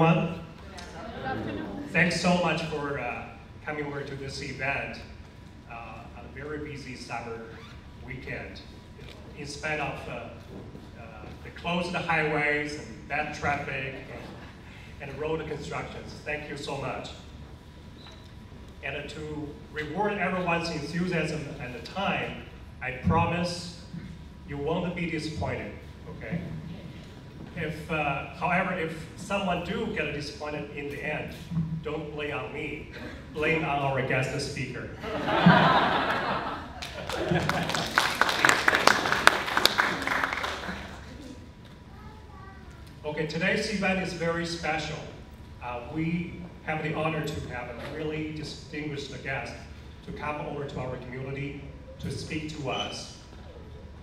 everyone. Good afternoon. Thanks so much for coming over to this event on a very busy summer weekend. In spite of the closed highways and bad traffic and road constructions. Thank you so much. And to reward everyone's enthusiasm and the time, I promise you won't be disappointed, okay? However, if someone do get disappointed in the end, don't blame on me, blame on our guest speaker. Okay, today's event is very special. We have the honor to have a really distinguished guest to come over to our community to speak to us,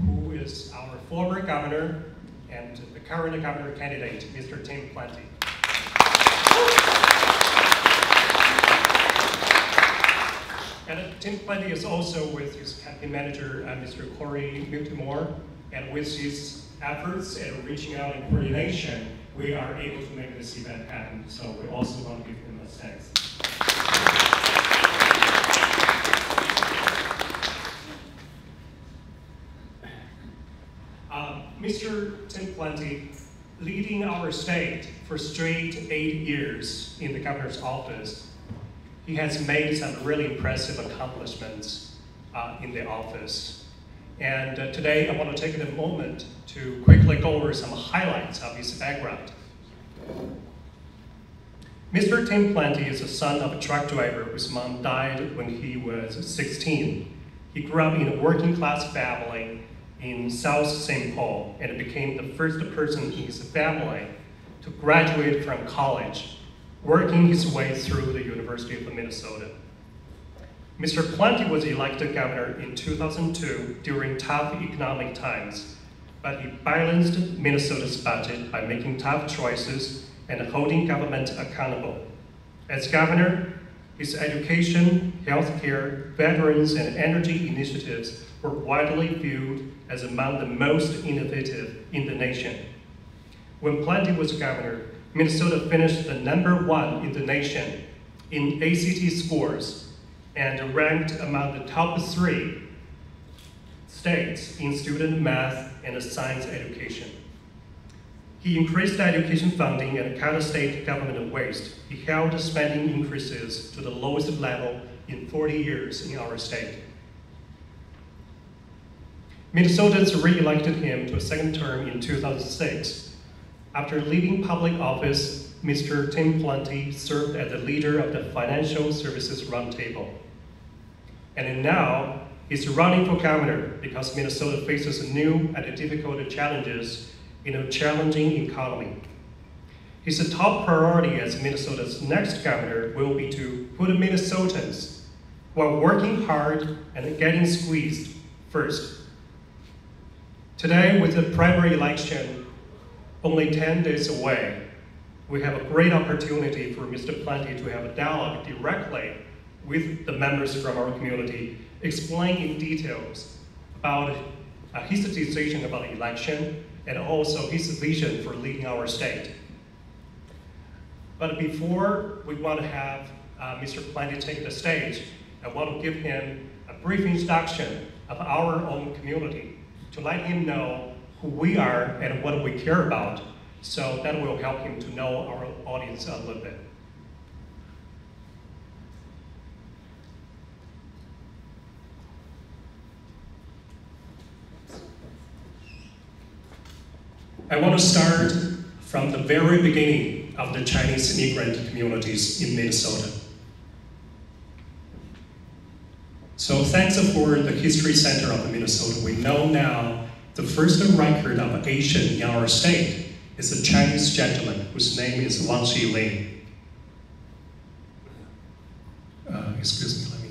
who is our former governor and the current governor candidate, Mr. Tim Plenty. And Tim Plenty is also with his campaign manager, Mr. Corey Miltimore, and with his efforts and reaching out and coordination, we are able to make this event happen. So we also want to give him a thanks. Mr. Tim Plenty, leading our state for straight 8 years in the governor's office, he has made some really impressive accomplishments in the office. And today I want to take a moment to quickly go over some highlights of his background. Mr. Tim Plenty is the son of a truck driver whose mom died when he was 16. He grew up in a working class family in South St. Paul and became the first person in his family to graduate from college, working his way through the University of Minnesota. Mr. Plenty was elected governor in 2002 during tough economic times, but he balanced Minnesota's budget by making tough choices and holding government accountable. As governor, his education, healthcare, veterans, and energy initiatives were widely viewed as among the most innovative in the nation. When Plenty was governor, Minnesota finished the #1 in the nation in ACT scores and ranked among the top 3 states in student math and science education. He increased education funding and cut state government waste. He held spending increases to the lowest level in 40 years in our state. Minnesotans re-elected him to a second term in 2006. After leaving public office, Mr. Tim Plenty served as the leader of the Financial Services Roundtable. And now, he's running for governor because Minnesota faces new and difficult challenges in a challenging economy. His top priority as Minnesota's next governor will be to put Minnesotans, while working hard and getting squeezed, first. Today, with the primary election only 10 days away, we have a great opportunity for Mr. Plenty to have a dialogue directly with the members from our community, explain in details about his decision about the election and also his vision for leading our state. But before we want to have Mr. Plenty take the stage, I want to give him a brief introduction of our own community to let him know who we are and what we care about, so that will help him to know our audience a little bit. I want to start from the very beginning of the Chinese immigrant communities in Minnesota. So thanks for the History Center of Minnesota. We know now the first record of Asian in our state is a Chinese gentleman whose name is Wang Xiling. Excuse me,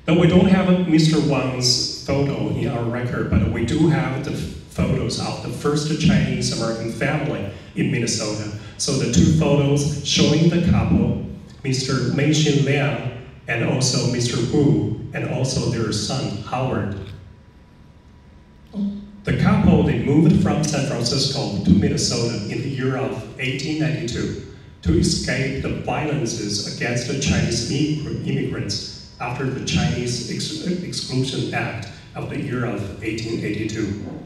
But we don't have Mr. Wang's photo in our record, but we do have the photos of the first Chinese American family in Minnesota. So the 2 photos showing the couple, Mr. Mei Xin Liang and also Mr. Wu, and also their son, Howard. The couple, they moved from San Francisco to Minnesota in the year of 1892 to escape the violences against the Chinese immigrants after the Chinese Exclusion Act of the year of 1882.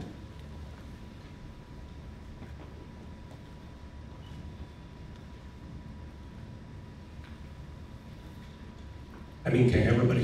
Can everybody